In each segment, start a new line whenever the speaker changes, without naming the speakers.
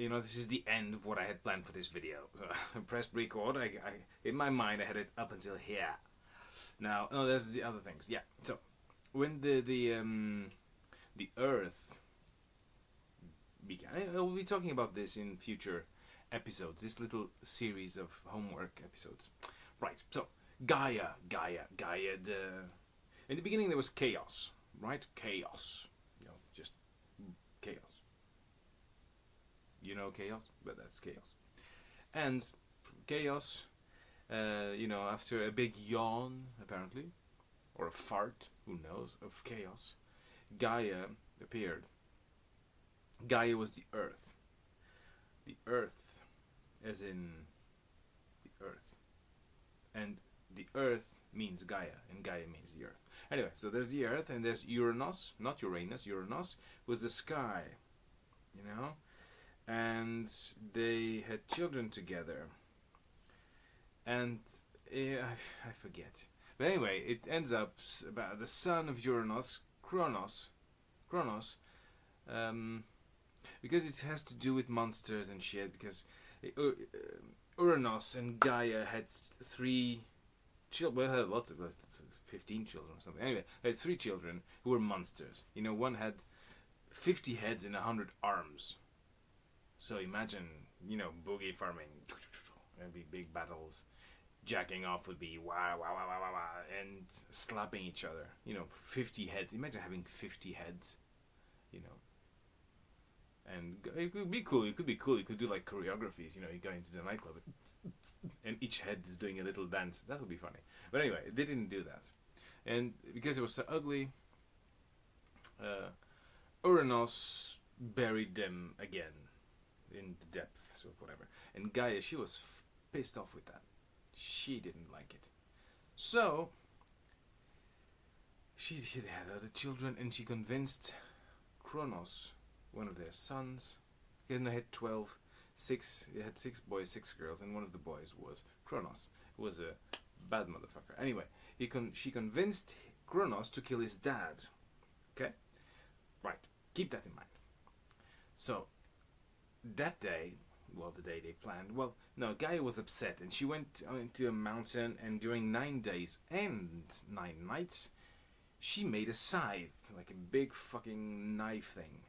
this is the end of what I had planned for this video. So I pressed record. I in my mind I had it up until here. Now, there's the other things. Yeah. So when the Earth began, I'll be talking about this in future episodes. This little series of homework episodes. Right. So Gaia. In the beginning there was chaos, right? Chaos. Just chaos. You know chaos, but that's chaos. And chaos, after a big yawn, apparently, or a fart, who knows, of chaos, Gaia appeared. Gaia was the Earth. The Earth, as in the Earth. And the Earth means Gaia, and Gaia means the Earth. Anyway, so there's the Earth, and there's Uranus, not Uranus. Uranus was the sky, and they had children together. And I forget. But anyway, it ends up about the son of Uranus, Chronos, because it has to do with monsters and shit. Because Uranus and Gaia had 3 children. Well, had lots of 15 children or something. Anyway, they had 3 children who were monsters. One had 50 heads and 100 arms. So imagine, boogie farming. There'd be big battles. Jacking off would be wah, wah, wah, wah, wah, wah, and slapping each other. 50 heads. Imagine having 50 heads. And it could be cool. It could be cool. You could do like choreographies. You go into the nightclub and each head is doing a little dance. That would be funny. But anyway, they didn't do that. And because it was so ugly, Uranus buried them again in the depths of whatever. And Gaia, she was pissed off with that. She didn't like it. So she had other children, and she convinced Chronos, one of their sons, and they had 12, 6. They had 6 boys, 6 girls, and one of the boys was Chronos, who was a bad motherfucker. Anyway, she convinced Chronos to kill his dad. Okay, right. Keep that in mind. So that day, the day they planned. Well, no, Gaia was upset, and she went into a mountain, and during 9 days and 9 nights, she made a scythe, like a big fucking knife thing.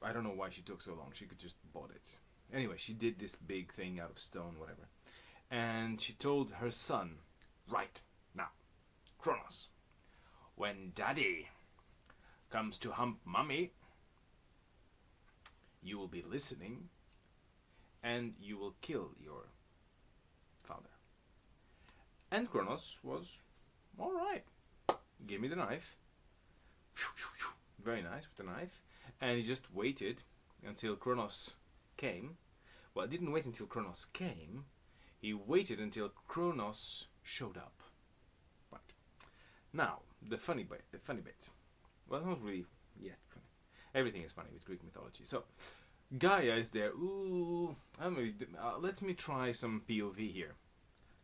I don't know why she took so long. She could just bought it. Anyway, she did this big thing out of stone, whatever. And she told her son, right, now, Chronos, when Daddy comes to hump Mummy, you will be listening, and you will kill your father. And Chronos was, alright, give me the knife. Very nice with the knife. And he just waited until Chronos came. Well, he didn't wait until Chronos came. He waited until Chronos showed up. Right. Now, the funny bit. Well, it's not really yet funny. Everything is funny with Greek mythology. So, Gaia is there. Ooh, let me try some POV here.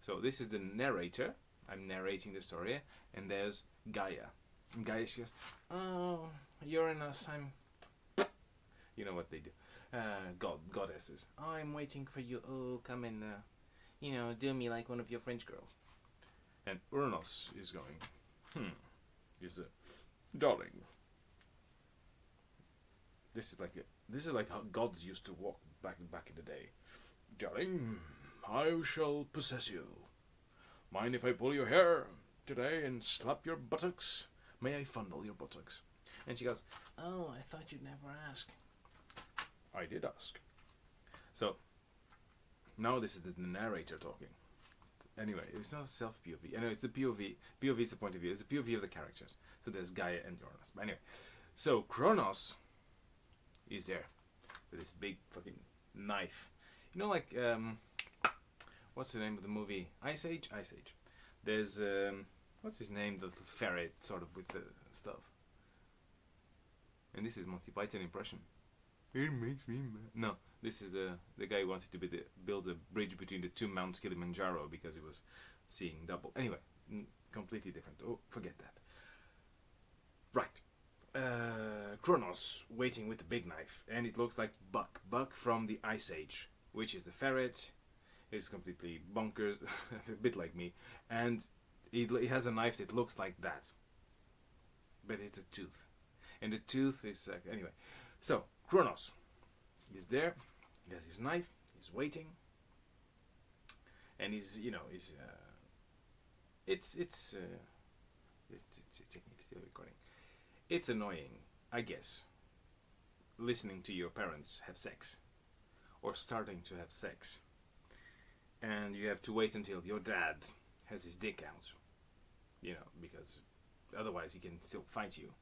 So, this is the narrator. I'm narrating the story. And there's Gaia. And Gaia, she goes, oh, Uranus, you know what they do. Goddesses. Oh, I'm waiting for you. Oh, come and, do me like one of your French girls. And Uranus is going, darling. This is like how gods used to walk back in the day. Darling, I shall possess you. Mind if I pull your hair today and slap your buttocks? May I fondle your buttocks? And she goes, oh, I thought you'd never ask. I did ask. So, now this is the narrator talking. Anyway, it's not self-POV. Anyway, it's the POV. POV is the point of view. It's the POV of the characters. So there's Gaia and Uranus. But anyway, so Chronos is there with this big fucking knife. What's the name of the movie? Ice Age? Ice Age. There's, what's his name? The little ferret, sort of, with the stuff. And this is Monty Python impression. It makes me mad. No, this is the guy who wanted to build a bridge between the 2 Mounts Kilimanjaro because he was seeing double. Anyway, completely different. Oh, forget that. Right. Chronos waiting with the big knife, and it looks like Buck from the Ice Age, which is the ferret. It's completely bonkers, a bit like me, and it has a knife that looks like that, but it's a tooth, and the tooth is anyway. So Chronos is there. He has his knife. He's waiting, and he's it's checking if it's still recording. It's annoying, I guess, listening to your parents have sex, or starting to have sex, and you have to wait until your dad has his dick out, because otherwise he can still fight you.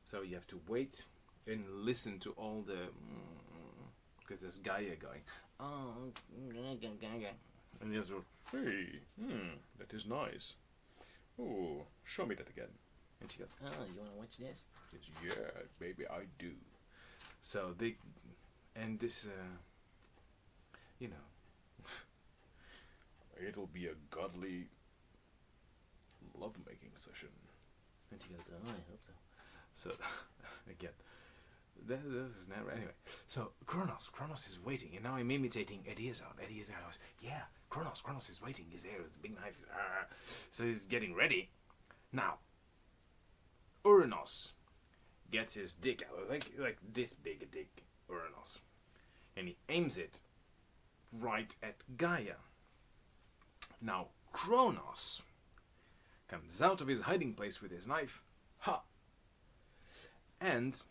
So you have to wait and listen to all the, because there's Gaia going, oh, and the other, hey, that is nice. Oh, show me that again. And she goes, oh, you want to watch this? Yes, yeah, baby, I do. So and this, it'll be a godly lovemaking session. And she goes, oh, I hope so. So, again, this is never, anyway. So, Chronos is waiting, and now I'm imitating Eddie Izzard. Eddie Izzard goes, yeah, Chronos is waiting, he's there with the big knife. So he's getting ready. Now, Uranus gets his dick out, like this big a dick, Uranus, and he aims it right at Gaia. Now Chronos comes out of his hiding place with his knife, and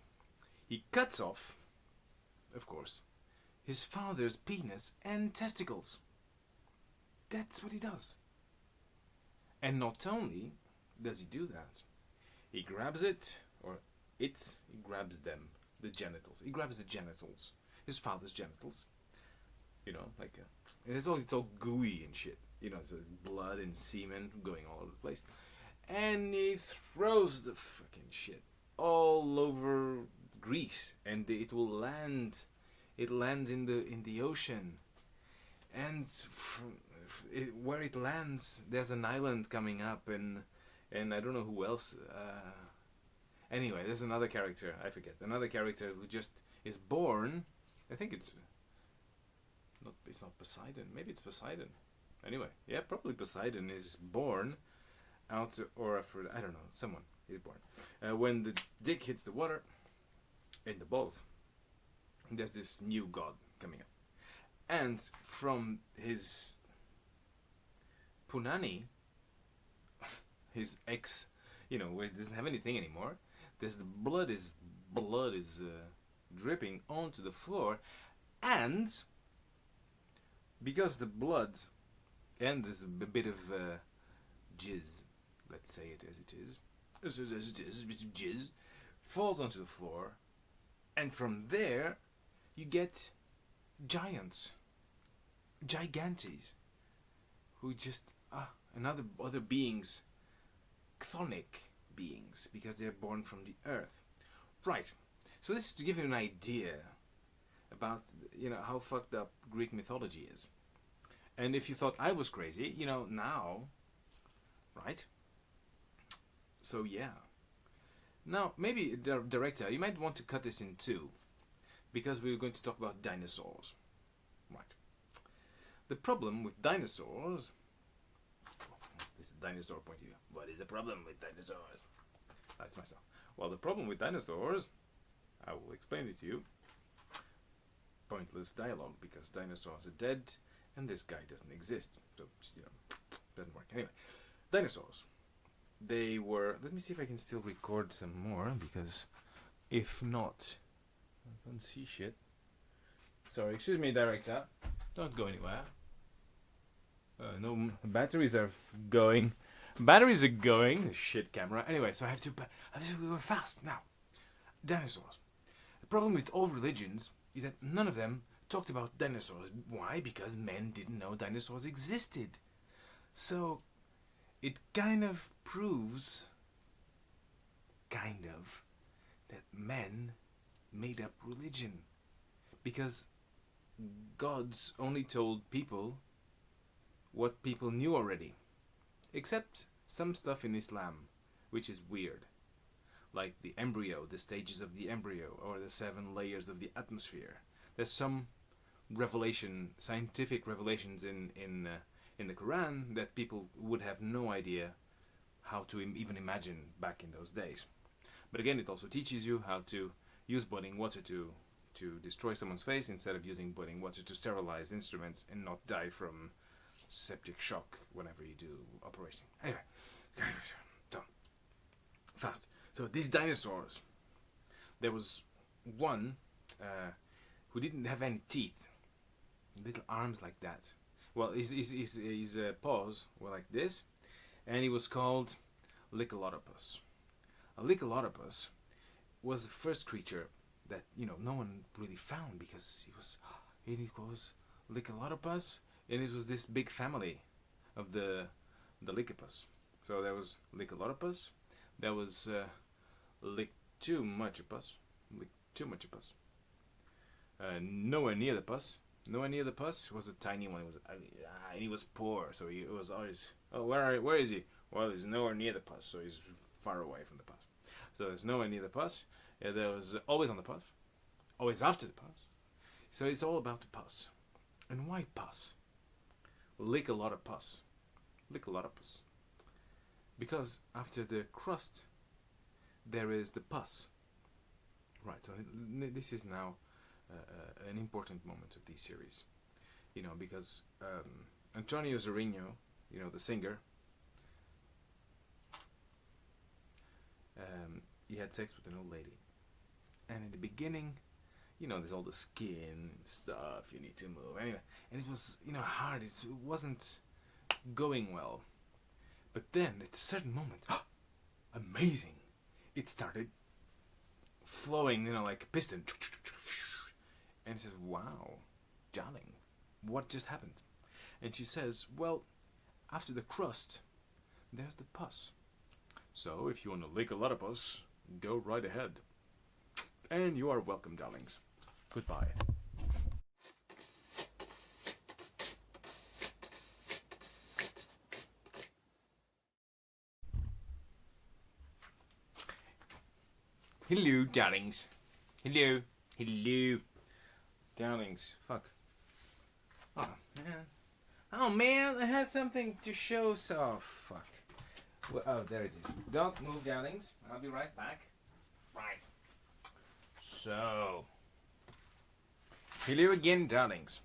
he cuts off, of course, his father's penis and testicles. That's what he does. And not only does he do that, he grabs it, he grabs them, the genitals. He grabs the genitals, his father's genitals. And it's all gooey and shit. It's blood and semen going all over the place. And he throws the fucking shit all over Greece, and it will land. It lands in the ocean, and where it lands, there's an island coming up, and I don't know who else. Anyway, there's another character, I forget. Another character who just is born. I think it's not Poseidon. Maybe it's Poseidon. Anyway, yeah, probably Poseidon is born out, or I don't know, someone is born. When the dick hits the water in the balls, there's this new god coming up. And from his punani, his ex, where it doesn't have anything anymore, there's the blood is dripping onto the floor, and because the blood and there's a bit of jizz, let's say it as it is, a bit of jizz falls onto the floor, and from there you get giants, gigantes, who just other beings, chthonic beings, because they're born from the earth. Right. So this is to give you an idea about how fucked up Greek mythology is. And if you thought I was crazy, now, right? So yeah. Now maybe director, you might want to cut this in two, because we're going to talk about dinosaurs. Right. The problem with dinosaurs. This is the dinosaur point of view. What is the problem with dinosaurs? That's myself. Well, the problem with dinosaurs, I will explain it to you. Pointless dialogue, because dinosaurs are dead and this guy doesn't exist. So, doesn't work. Anyway, dinosaurs. They were... Let me see if I can still record some more, because if not, I can't see shit. Sorry, excuse me, director. Don't go anywhere. No, batteries are going. Batteries are going. Shit, camera. Anyway, so I have to go fast now. Dinosaurs. The problem with all religions is that none of them talked about dinosaurs. Why? Because men didn't know dinosaurs existed. So it kind of proves, that men made up religion. Because gods only told people what people knew already. Except some stuff in Islam, which is weird. like the embryo, the stages of the embryo, or the 7 layers of the atmosphere. There's some scientific revelations in the Quran that people would have no idea how to even imagine back in those days. But again, it also teaches you how to use boiling water to destroy someone's face instead of using boiling water to sterilize instruments and not die from septic shock whenever you do operation. Anyway, so fast. So these dinosaurs, there was one who didn't have any teeth, little arms like that. Well, his paws were like this, and he was called Licolotipus. A Licolotipus was the first creature that no one really found because it was Licolotipus, and it was this big family of the Licopus. So there was Licolotipus, there was Lictumachipus, nowhere near the pus. Nowhere near the pus was a tiny one. And he was poor, so he was always. Oh, where is he? Well, he's nowhere near the pus, so he's far away from the pus. So there's nowhere near the pus. There was always on the pus, always after the pus. So it's all about the pus. And why pus? Lick a lot of pus. Lick a lot of pus. Because after the crust, there is the pus. Right. So this is now an important moment of this series, because Antonio Zorrinho, the singer, he had sex with an old lady, and in the beginning, there's all the skin stuff you need to move anyway, and it was hard. It wasn't going well, but then at a certain moment, amazing, it started flowing, like a piston. And he says, wow, darling, what just happened? And she says, well, after the crust, there's the pus. So if you want to lick a lot of pus, go right ahead. And you are welcome, darlings. Goodbye. Hello, darlings. Hello. Hello. Darlings. Fuck. Oh, man. Oh, man, I had something to show, so fuck. Well, oh, there it is. Don't move, darlings. I'll be right back. Right. So. Hello again, darlings.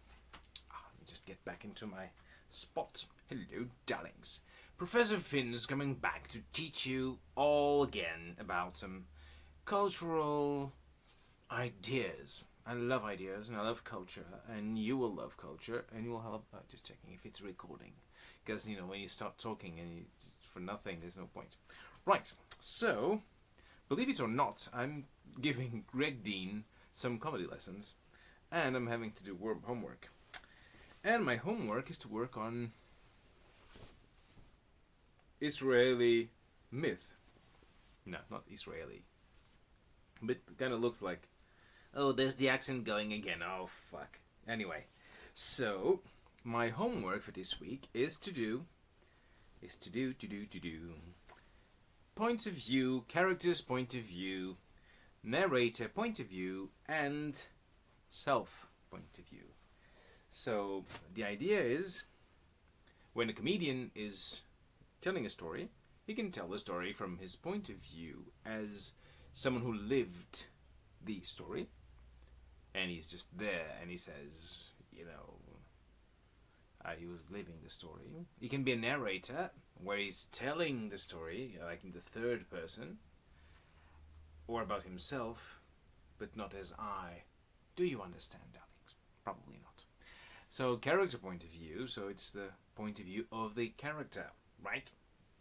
Let me just get back into my spot. Hello, darlings. Professor Finn's coming back to teach you all again about some cultural ideas. I love ideas and I love culture, and you will love culture, and you will have. Just checking if it's recording, because when you start talking and for nothing, there's no point. Right. So, believe it or not, I'm giving Greg Dean some comedy lessons, and I'm having to do homework. And my homework is to work on Israeli myth. No, not Israeli. But it kind of looks like. Oh, there's the accent going again. Oh, fuck. Anyway, so my homework for this week is to do points of view, characters' point of view, narrator point of view, and self point of view. So the idea is, when a comedian is telling a story, he can tell the story from his point of view as someone who lived the story. And he's just there, and he says, he was living the story. He can be a narrator, where he's telling the story, like in the third person, or about himself, but not as I. Do you understand, darlings? Probably not. So, character point of view, so it's the point of view of the character, right?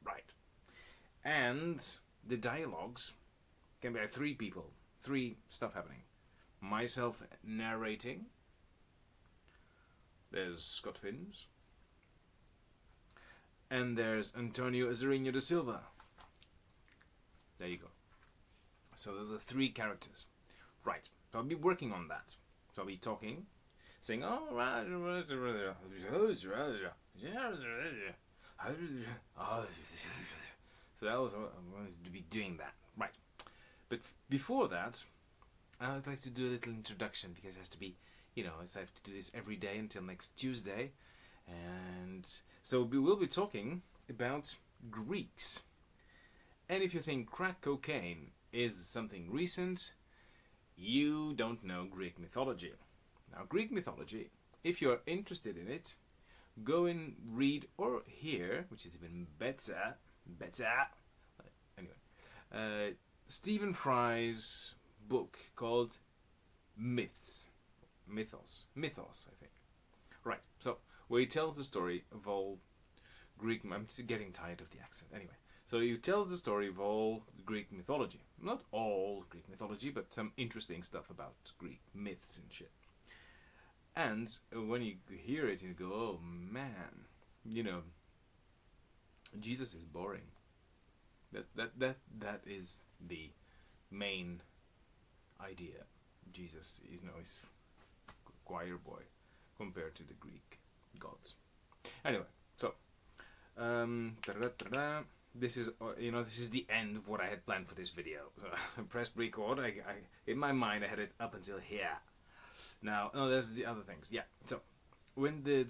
Right. And the dialogues can be like 3 people, 3 stuff happening. Myself narrating. There's Scott Finns. And there's Antonio Azarinho da Silva. There you go. So those are 3 characters. Right. So I'll be working on that. So I'll be talking, saying, oh, right. So that was I'm going to be doing that. Right. But before that, I would like to do a little introduction because it has to be, I have to do this every day until next Tuesday. And so we will be talking about Greeks. And if you think crack cocaine is something recent, you don't know Greek mythology. Now, Greek mythology, if you're interested in it, go and read or hear, which is even better. Anyway, Stephen Fry's book called Mythos, I think. Right, so where he tells the story of all Greek. I'm getting tired of the accent. Anyway, so he tells the story of all Greek mythology. Not all Greek mythology, but some interesting stuff about Greek myths and shit. And when you hear it, you go, oh man, Jesus is boring. That is the main idea. Jesus is he's choir boy compared to the Greek gods. Anyway, so this is this is the end of what I had planned for this video. So I pressed record. I in my mind I had it up until here. Now, there's the other things. Yeah. So when the